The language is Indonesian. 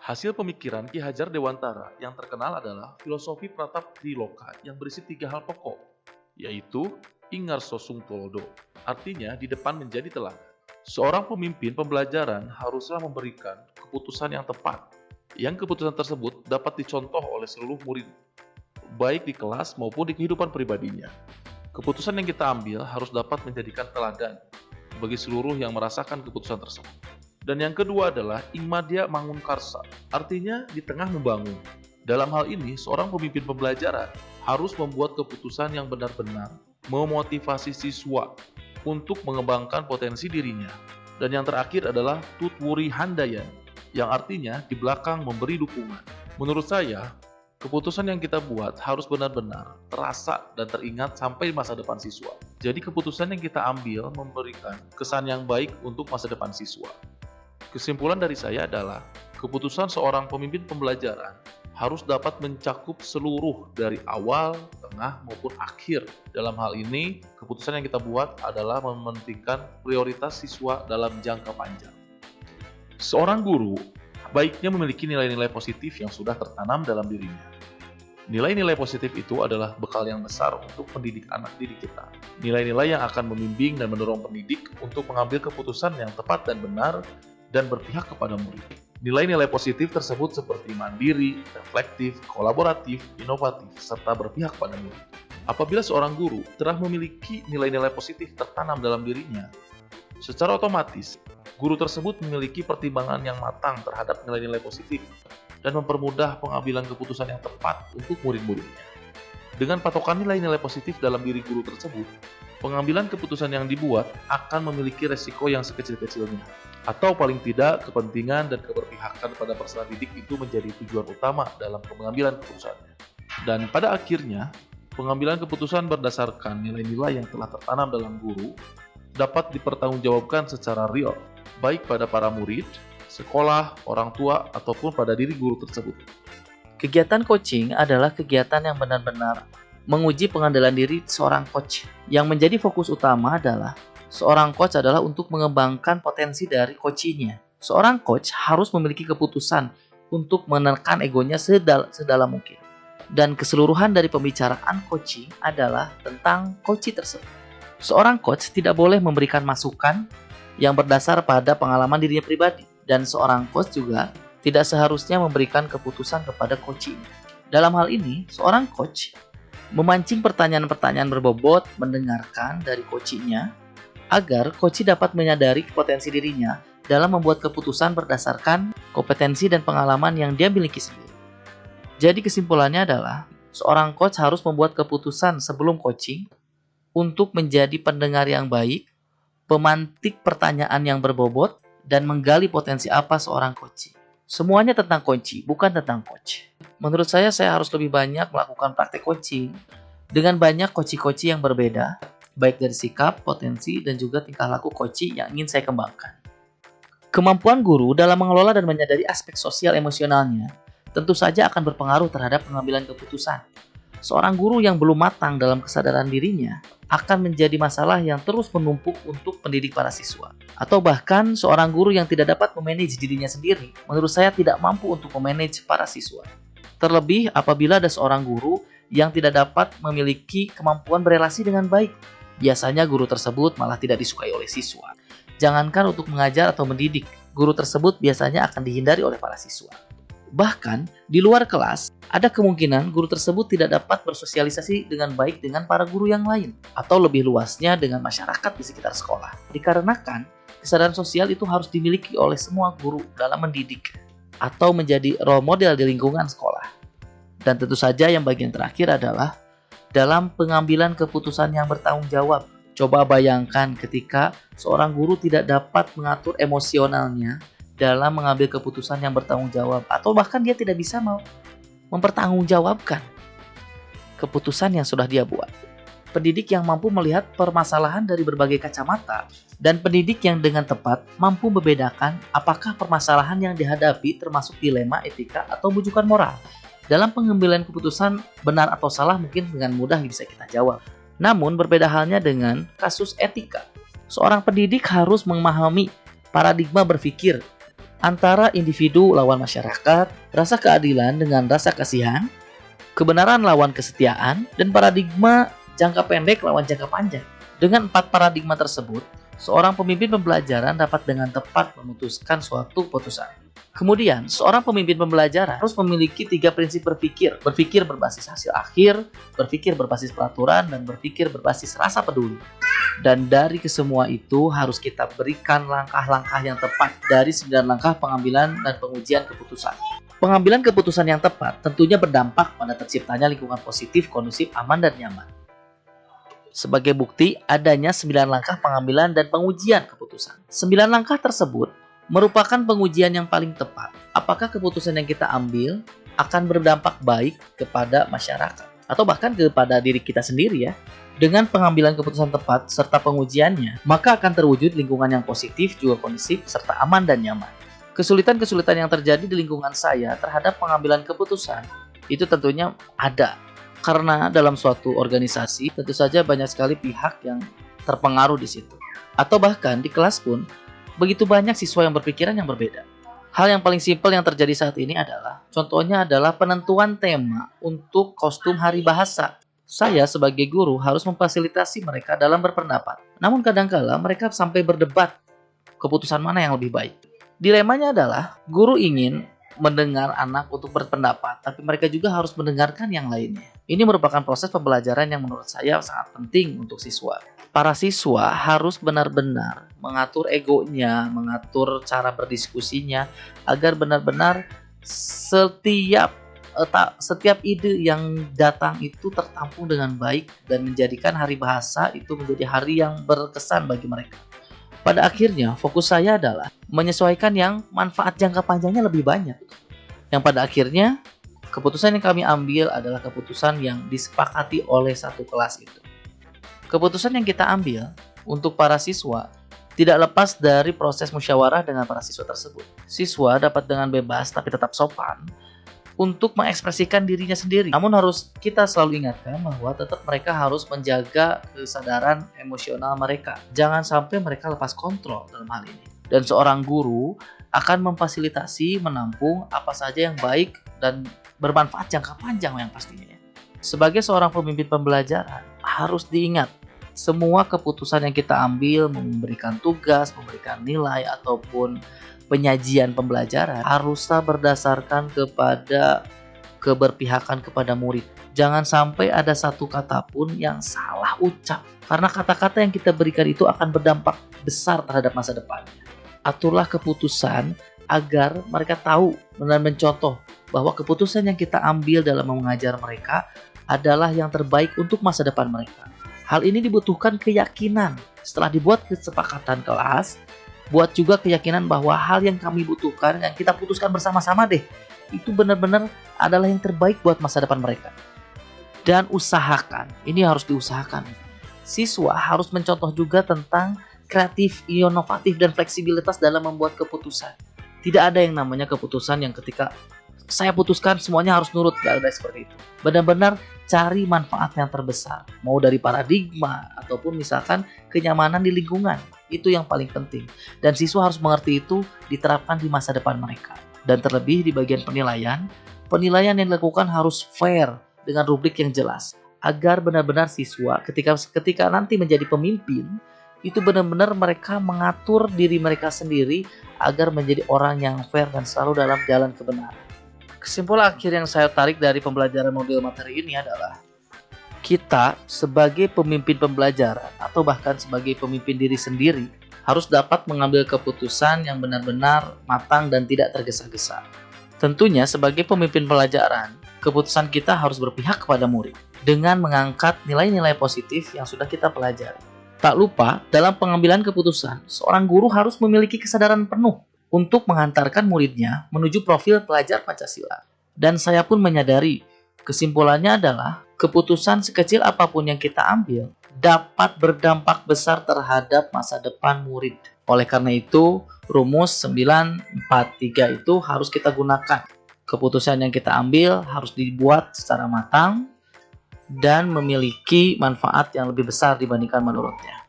Hasil pemikiran Ki Hajar Dewantara yang terkenal adalah filosofi Pratap Triloka yang berisi 3 hal pokok, yaitu Ingarso Sung Tulodo, artinya di depan menjadi teladan. Seorang pemimpin pembelajaran haruslah memberikan keputusan yang tepat, yang keputusan tersebut dapat dicontoh oleh seluruh murid, baik di kelas maupun di kehidupan pribadinya. Keputusan yang kita ambil harus dapat menjadikan teladan bagi seluruh yang merasakan keputusan tersebut. Dan yang kedua adalah Ingmadya Mangunkarsa, artinya di tengah membangun. Dalam hal ini, seorang pemimpin pembelajaran harus membuat keputusan yang benar-benar memotivasi siswa untuk mengembangkan potensi dirinya. Dan yang terakhir adalah Tutwuri Handayan, yang artinya di belakang memberi dukungan. Menurut saya, keputusan yang kita buat harus benar-benar terasa dan teringat sampai masa depan siswa. Jadi keputusan yang kita ambil memberikan kesan yang baik untuk masa depan siswa. Kesimpulan dari saya adalah, keputusan seorang pemimpin pembelajaran harus dapat mencakup seluruh dari awal, tengah, maupun akhir. Dalam hal ini, keputusan yang kita buat adalah mementingkan prioritas siswa dalam jangka panjang. Seorang guru baiknya memiliki nilai-nilai positif yang sudah tertanam dalam dirinya. Nilai-nilai positif itu adalah bekal yang besar untuk mendidik anak didik kita. Nilai-nilai yang akan membimbing dan mendorong pendidik untuk mengambil keputusan yang tepat dan benar dan berpihak kepada murid. Nilai-nilai positif tersebut seperti mandiri, reflektif, kolaboratif, inovatif, serta berpihak pada murid. Apabila seorang guru telah memiliki nilai-nilai positif tertanam dalam dirinya, secara otomatis guru tersebut memiliki pertimbangan yang matang terhadap nilai-nilai positif dan mempermudah pengambilan keputusan yang tepat untuk murid-muridnya. Dengan patokan nilai-nilai positif dalam diri guru tersebut, pengambilan keputusan yang dibuat akan memiliki resiko yang sekecil-kecilnya. Atau paling tidak, kepentingan dan keberpihakan pada peserta didik itu menjadi tujuan utama dalam pengambilan keputusannya. Dan pada akhirnya, pengambilan keputusan berdasarkan nilai-nilai yang telah tertanam dalam guru dapat dipertanggungjawabkan secara real, baik pada para murid, sekolah, orang tua, ataupun pada diri guru tersebut. Kegiatan coaching adalah kegiatan yang benar-benar menguji pengandalan diri seorang coach. Yang menjadi fokus utama adalah seorang coach adalah untuk mengembangkan potensi dari coachee-nya. Seorang coach harus memiliki keputusan untuk menekan egonya sedalam mungkin. Dan keseluruhan dari pembicaraan coaching adalah tentang coachee tersebut. Seorang coach tidak boleh memberikan masukan yang berdasar pada pengalaman dirinya pribadi. Dan seorang coach juga tidak seharusnya memberikan keputusan kepada coachee-nya. Dalam hal ini, seorang coach memancing pertanyaan-pertanyaan berbobot, mendengarkan dari coachee-nya, agar coachee dapat menyadari potensi dirinya dalam membuat keputusan berdasarkan kompetensi dan pengalaman yang dia miliki sendiri. Jadi kesimpulannya adalah, seorang coach harus membuat keputusan sebelum coaching untuk menjadi pendengar yang baik, pemantik pertanyaan yang berbobot, dan menggali potensi apa seorang coachee. Semuanya tentang coaching, bukan tentang coach. Menurut saya harus lebih banyak melakukan praktek coaching dengan banyak coachee-coachee yang berbeda, baik dari sikap, potensi, dan juga tingkah laku coachee yang ingin saya kembangkan. Kemampuan guru dalam mengelola dan menyadari aspek sosial emosionalnya tentu saja akan berpengaruh terhadap pengambilan keputusan. Seorang guru yang belum matang dalam kesadaran dirinya akan menjadi masalah yang terus menumpuk untuk pendidik para siswa. Atau bahkan seorang guru yang tidak dapat memanage dirinya sendiri, menurut saya tidak mampu untuk memanage para siswa. Terlebih apabila ada seorang guru yang tidak dapat memiliki kemampuan berelasi dengan baik. Biasanya guru tersebut malah tidak disukai oleh siswa. Jangankan untuk mengajar atau mendidik, guru tersebut biasanya akan dihindari oleh para siswa. Bahkan di luar kelas, ada kemungkinan guru tersebut tidak dapat bersosialisasi dengan baik dengan para guru yang lain, atau lebih luasnya dengan masyarakat di sekitar sekolah. Dikarenakan kesadaran sosial itu harus dimiliki oleh semua guru dalam mendidik atau menjadi role model di lingkungan sekolah. Dan tentu saja yang bagian terakhir adalah dalam pengambilan keputusan yang bertanggung jawab. Coba bayangkan ketika seorang guru tidak dapat mengatur emosionalnya dalam mengambil keputusan yang bertanggung jawab, atau bahkan dia tidak bisa mempertanggungjawabkan keputusan yang sudah dia buat. Pendidik yang mampu melihat permasalahan dari berbagai kacamata dan pendidik yang dengan tepat mampu membedakan apakah permasalahan yang dihadapi termasuk dilema etika atau bujukan moral. Dalam pengambilan keputusan benar atau salah mungkin dengan mudah bisa kita jawab. Namun berbeda halnya dengan kasus etika. Seorang pendidik harus memahami paradigma berpikir antara individu lawan masyarakat, rasa keadilan dengan rasa kasihan, kebenaran lawan kesetiaan, dan paradigma jangka pendek lawan jangka panjang. Dengan 4 paradigma tersebut, seorang pemimpin pembelajaran dapat dengan tepat memutuskan suatu putusan. Kemudian, seorang pemimpin pembelajaran harus memiliki 3 prinsip berpikir. Berpikir berbasis hasil akhir, berpikir berbasis peraturan, dan berpikir berbasis rasa peduli. Dan dari kesemua itu harus kita berikan langkah-langkah yang tepat dari 9 langkah pengambilan dan pengujian keputusan. Pengambilan keputusan yang tepat tentunya berdampak pada terciptanya lingkungan positif, kondusif, aman, dan nyaman. Sebagai bukti adanya 9 langkah pengambilan dan pengujian keputusan. 9 langkah tersebut merupakan pengujian yang paling tepat. Apakah keputusan yang kita ambil akan berdampak baik kepada masyarakat atau bahkan kepada diri kita sendiri ya. Dengan pengambilan keputusan tepat serta pengujiannya, maka akan terwujud lingkungan yang positif, juga kondusif, serta aman dan nyaman. Kesulitan-kesulitan yang terjadi di lingkungan saya terhadap pengambilan keputusan itu tentunya ada. Karena dalam suatu organisasi tentu saja banyak sekali pihak yang terpengaruh di situ. Atau bahkan di kelas pun begitu banyak siswa yang berpikiran yang berbeda. Hal yang paling simpel yang terjadi saat ini adalah, contohnya adalah penentuan tema untuk kostum hari bahasa. Saya sebagai guru harus memfasilitasi mereka dalam berpendapat. Namun kadangkala mereka sampai berdebat keputusan mana yang lebih baik. Dilemanya adalah, guru ingin mendengar anak untuk berpendapat, tapi mereka juga harus mendengarkan yang lainnya. Ini merupakan proses pembelajaran yang menurut saya sangat penting untuk siswa. Para siswa harus benar-benar mengatur egonya, mengatur cara berdiskusinya, agar benar-benar setiap ide yang datang itu tertampung dengan baik dan menjadikan hari bahasa itu menjadi hari yang berkesan bagi mereka. Pada akhirnya, fokus saya adalah menyesuaikan yang manfaat jangka panjangnya lebih banyak. Yang pada akhirnya, keputusan yang kami ambil adalah keputusan yang disepakati oleh satu kelas itu. Keputusan yang kita ambil untuk para siswa tidak lepas dari proses musyawarah dengan para siswa tersebut. Siswa dapat dengan bebas tapi tetap sopan untuk mengekspresikan dirinya sendiri. Namun harus kita selalu ingatkan bahwa tetap mereka harus menjaga kesadaran emosional mereka. Jangan sampai mereka lepas kontrol dalam hal ini. Dan seorang guru akan memfasilitasi, menampung apa saja yang baik dan bermanfaat jangka panjang yang pastinya. Sebagai seorang pemimpin pembelajaran, harus diingat semua keputusan yang kita ambil, memberikan tugas, memberikan nilai, ataupun penyajian pembelajaran haruslah berdasarkan kepada keberpihakan kepada murid. Jangan sampai ada satu kata pun yang salah ucap, karena kata-kata yang kita berikan itu akan berdampak besar terhadap masa depannya. Aturlah keputusan agar mereka tahu dan mencontoh bahwa keputusan yang kita ambil dalam mengajar mereka adalah yang terbaik untuk masa depan mereka. Hal ini dibutuhkan keyakinan. Setelah dibuat kesepakatan kelas, buat juga keyakinan bahwa hal yang kami butuhkan, yang kita putuskan bersama-sama deh, itu benar-benar adalah yang terbaik buat masa depan mereka. Dan usahakan, ini harus diusahakan. Siswa harus mencontoh juga tentang kreatif, inovatif, dan fleksibilitas dalam membuat keputusan. Tidak ada yang namanya keputusan yang ketika saya putuskan semuanya harus nurut, gak ada seperti itu. Benar-benar cari manfaat yang terbesar, mau dari paradigma ataupun misalkan kenyamanan di lingkungan. Itu yang paling penting. Dan siswa harus mengerti itu diterapkan di masa depan mereka. Dan terlebih di bagian penilaian, penilaian yang dilakukan harus fair dengan rubrik yang jelas. Agar benar-benar siswa ketika nanti menjadi pemimpin, itu benar-benar mereka mengatur diri mereka sendiri agar menjadi orang yang fair dan selalu dalam jalan kebenaran. Kesimpulan akhir yang saya tarik dari pembelajaran modul materi ini adalah kita sebagai pemimpin pembelajaran atau bahkan sebagai pemimpin diri sendiri harus dapat mengambil keputusan yang benar-benar matang dan tidak tergesa-gesa. Tentunya sebagai pemimpin pelajaran, keputusan kita harus berpihak kepada murid dengan mengangkat nilai-nilai positif yang sudah kita pelajari. Tak lupa, dalam pengambilan keputusan, seorang guru harus memiliki kesadaran penuh untuk menghantarkan muridnya menuju profil pelajar Pancasila. Dan saya pun menyadari, kesimpulannya adalah keputusan sekecil apapun yang kita ambil dapat berdampak besar terhadap masa depan murid. Oleh karena itu, rumus 943 itu harus kita gunakan. Keputusan yang kita ambil harus dibuat secara matang dan memiliki manfaat yang lebih besar dibandingkan menurutnya.